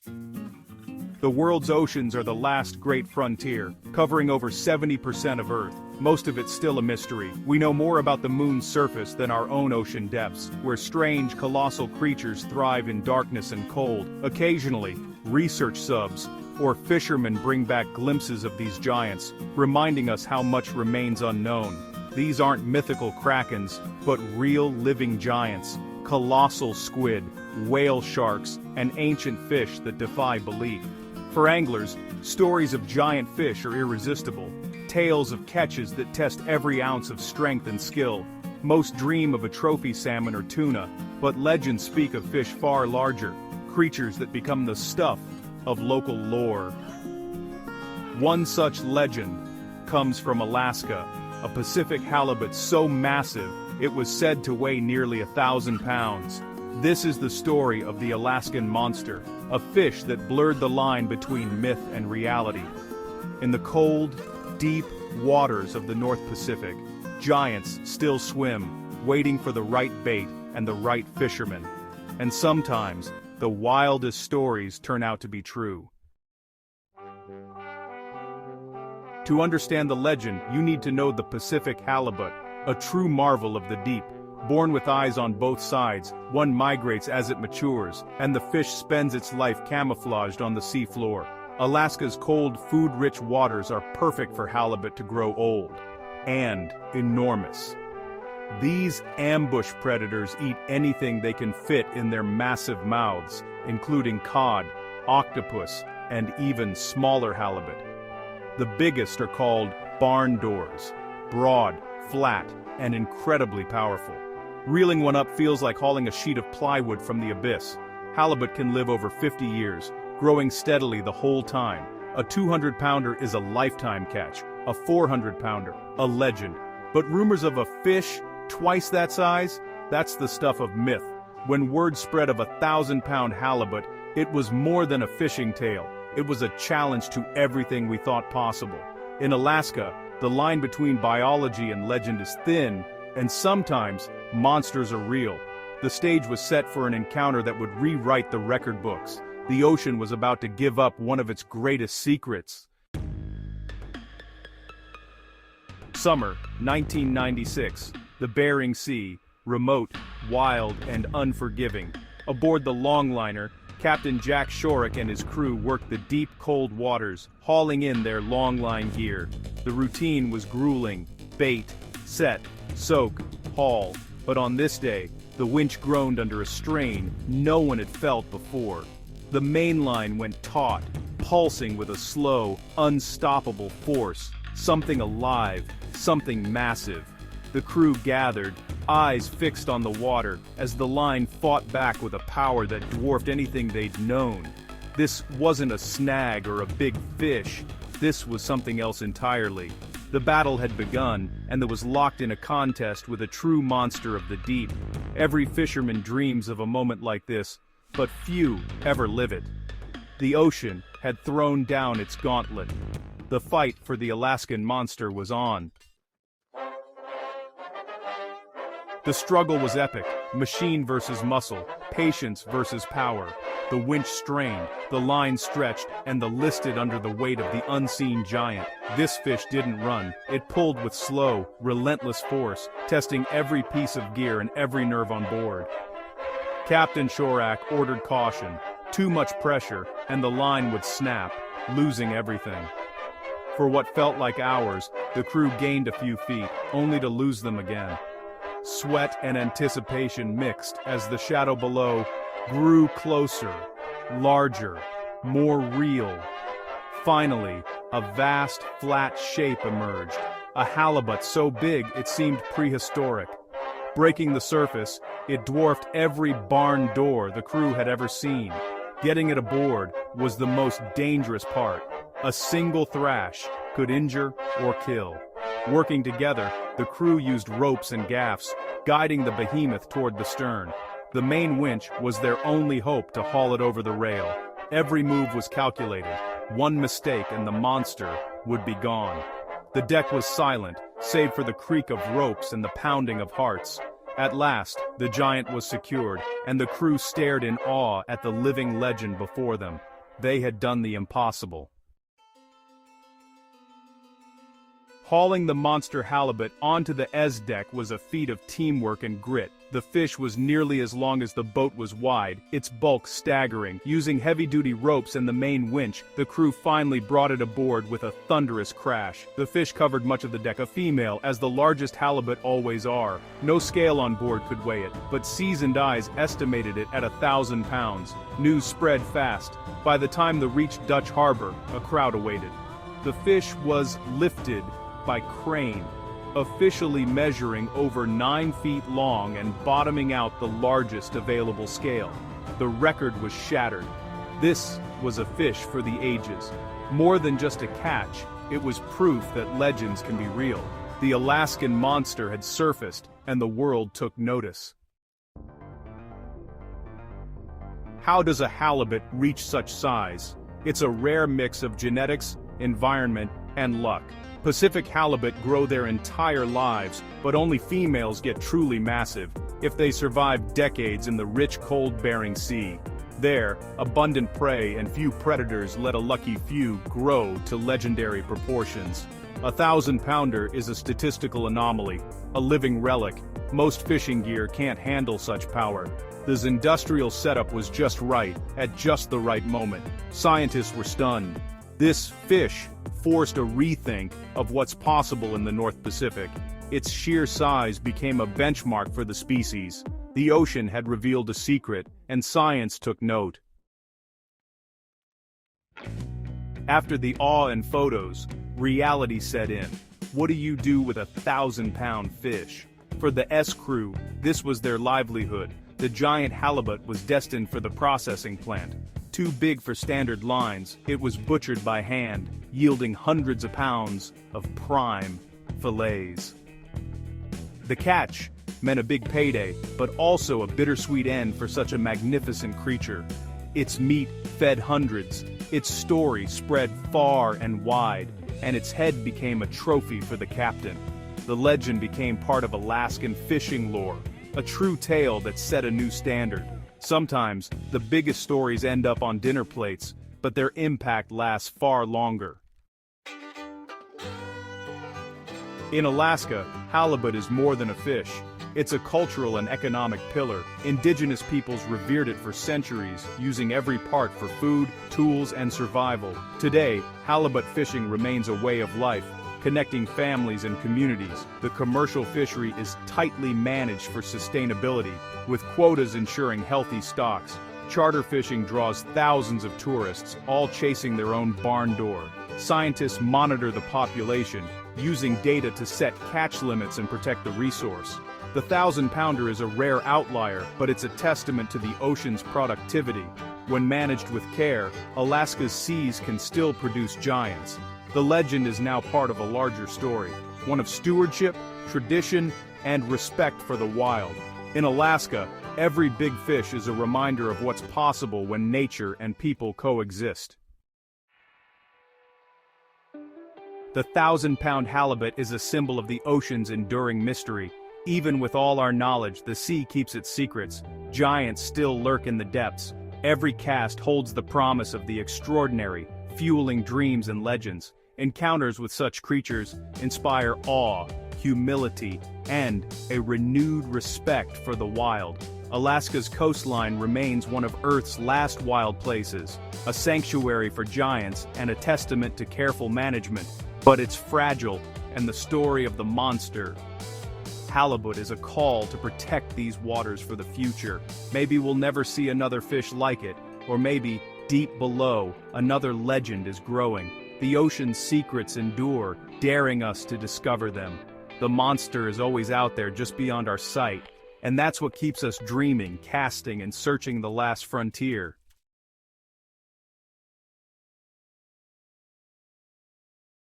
The world's oceans are the last great frontier, covering over 70% of Earth. Most of it's still a mystery. We know more about the moon's surface than our own ocean depths, where strange, colossal creatures thrive in darkness and cold. Occasionally, research subs or fishermen bring back glimpses of these giants, reminding us how much remains unknown. These aren't mythical krakens, but real living giants, colossal squid, whale sharks, and ancient fish that defy belief. For anglers, stories of giant fish are irresistible, tales of catches that test every ounce of strength and skill. Most dream of a trophy salmon or tuna, but legends speak of fish far larger, creatures that become the stuff of local lore. One such legend comes from Alaska, a Pacific halibut so massive it was said to weigh nearly 1,000 pounds. This is the story of the Alaskan Monster, a fish that blurred the line between myth and reality. In the cold, deep waters of the North Pacific, giants still swim, waiting for the right bait and the right fisherman. And sometimes, the wildest stories turn out to be true. To understand the legend, you need to know the Pacific halibut, a true marvel of the deep. Born with eyes on both sides, one migrates as it matures, and the fish spends its life camouflaged on the sea floor. Alaska's cold, food-rich waters are perfect for halibut to grow old and enormous. These ambush predators eat anything they can fit in their massive mouths, including cod, octopus, and even smaller halibut. The biggest are called barn doors, broad, flat, and incredibly powerful. Reeling one up feels like hauling a sheet of plywood from the abyss. Halibut can live over 50 years, growing steadily the whole time. A 200-pounder is a lifetime catch, a 400-pounder, a legend. But rumors of a fish twice that size? That's the stuff of myth. When word spread of a 1,000-pound halibut, it was more than a fishing tale. It was a challenge to everything we thought possible. In Alaska, the line between biology and legend is thin, and sometimes, monsters are real. The stage was set for an encounter that would rewrite the record books. The ocean was about to give up one of its greatest secrets. Summer, 1996. The Bering Sea, remote, wild, and unforgiving. Aboard the longliner, Captain Jack Shorrock and his crew worked the deep, cold waters, hauling in their longline gear. The routine was grueling: bait, set, soak, haul. But on this day, the winch groaned under a strain no one had felt before. The main line went taut, pulsing with a slow, unstoppable force. Something alive, something massive. The crew gathered, eyes fixed on the water, as the line fought back with a power that dwarfed anything they'd known. This wasn't a snag or a big fish. This was something else entirely. The battle had begun, and it was locked in a contest with a true monster of the deep. Every fisherman dreams of a moment like this, but few ever live it. The ocean had thrown down its gauntlet. The fight for the Alaskan Monster was on. The struggle was epic, machine versus muscle, patience versus power. The winch strained, the line stretched, and the listed under the weight of the unseen giant. This fish didn't run, it pulled with slow, relentless force, testing every piece of gear and every nerve on board. Captain Shorrock ordered caution. Too much pressure, and the line would snap, losing everything. For what felt like hours, the crew gained a few feet, only to lose them again. Sweat and anticipation mixed as the shadow below grew closer, larger, more real. Finally, a vast, flat shape emerged, a halibut so big it seemed prehistoric. Breaking the surface, it dwarfed every barn door the crew had ever seen. Getting it aboard was the most dangerous part. A single thrash could injure or kill. Working together, the crew used ropes and gaffs, guiding the behemoth toward the stern. The main winch was their only hope to haul it over the rail. Every move was calculated. One mistake and the monster would be gone. The deck was silent, save for the creak of ropes and the pounding of hearts. At last, the giant was secured, and the crew stared in awe at the living legend before them. They had done the impossible. Hauling the monster halibut onto the deck was a feat of teamwork and grit. The fish was nearly as long as the boat was wide, its bulk staggering. Using heavy-duty ropes and the main winch, the crew finally brought it aboard with a thunderous crash. The fish covered much of the deck, a female, as the largest halibut always are. No scale on board could weigh it, but seasoned eyes estimated it at 1,000 pounds. News spread fast. By the time they reached Dutch Harbor, a crowd awaited. The fish was lifted by crane, officially measuring over 9 feet long and bottoming out the largest available scale. The record was shattered. This was a fish for the ages. More than just a catch, it was proof that legends can be real. The Alaskan Monster had surfaced, and the world took notice. How does a halibut reach such size? It's a rare mix of genetics, environment, and luck. Pacific halibut grow their entire lives, but only females get truly massive, if they survive decades in the rich cold Bering Sea. There, abundant prey and few predators let a lucky few grow to legendary proportions. A 1,000-pounder is a statistical anomaly, a living relic. Most fishing gear can't handle such power. This industrial setup was just right, at just the right moment. Scientists were stunned. This fish forced a rethink of what's possible in the North Pacific. Its sheer size became a benchmark for the species. The ocean had revealed a secret, and science took note. After the awe and photos, reality set in. What do you do with a 1,000-pound fish? For the crew, this was their livelihood. The giant halibut was destined for the processing plant. Too big for standard lines, it was butchered by hand, yielding hundreds of pounds of prime fillets. The catch meant a big payday, but also a bittersweet end for such a magnificent creature. Its meat fed hundreds, its story spread far and wide, and its head became a trophy for the captain. The legend became part of Alaskan fishing lore, a true tale that set a new standard. Sometimes, the biggest stories end up on dinner plates, but their impact lasts far longer. In Alaska, halibut is more than a fish. It's a cultural and economic pillar. Indigenous peoples revered it for centuries, using every part for food, tools, and survival. Today, halibut fishing remains a way of life, connecting families and communities. The commercial fishery is tightly managed for sustainability, with quotas ensuring healthy stocks. Charter fishing draws thousands of tourists, all chasing their own barn door. Scientists monitor the population, using data to set catch limits and protect the resource. The 1,000-pounder is a rare outlier, but it's a testament to the ocean's productivity. When managed with care, Alaska's seas can still produce giants. The legend is now part of a larger story, one of stewardship, tradition, and respect for the wild. In Alaska, every big fish is a reminder of what's possible when nature and people coexist. The 1,000-pound halibut is a symbol of the ocean's enduring mystery. Even with all our knowledge, the sea keeps its secrets. Giants still lurk in the depths. Every cast holds the promise of the extraordinary, fueling dreams and legends. Encounters with such creatures inspire awe, humility, and a renewed respect for the wild. Alaska's coastline remains one of Earth's last wild places, a sanctuary for giants and a testament to careful management. But it's fragile, and the story of the monster halibut is a call to protect these waters for the future. Maybe we'll never see another fish like it, or maybe, deep below, another legend is growing. The ocean's secrets endure, daring us to discover them. The monster is always out there just beyond our sight, and that's what keeps us dreaming, casting, and searching the last frontier.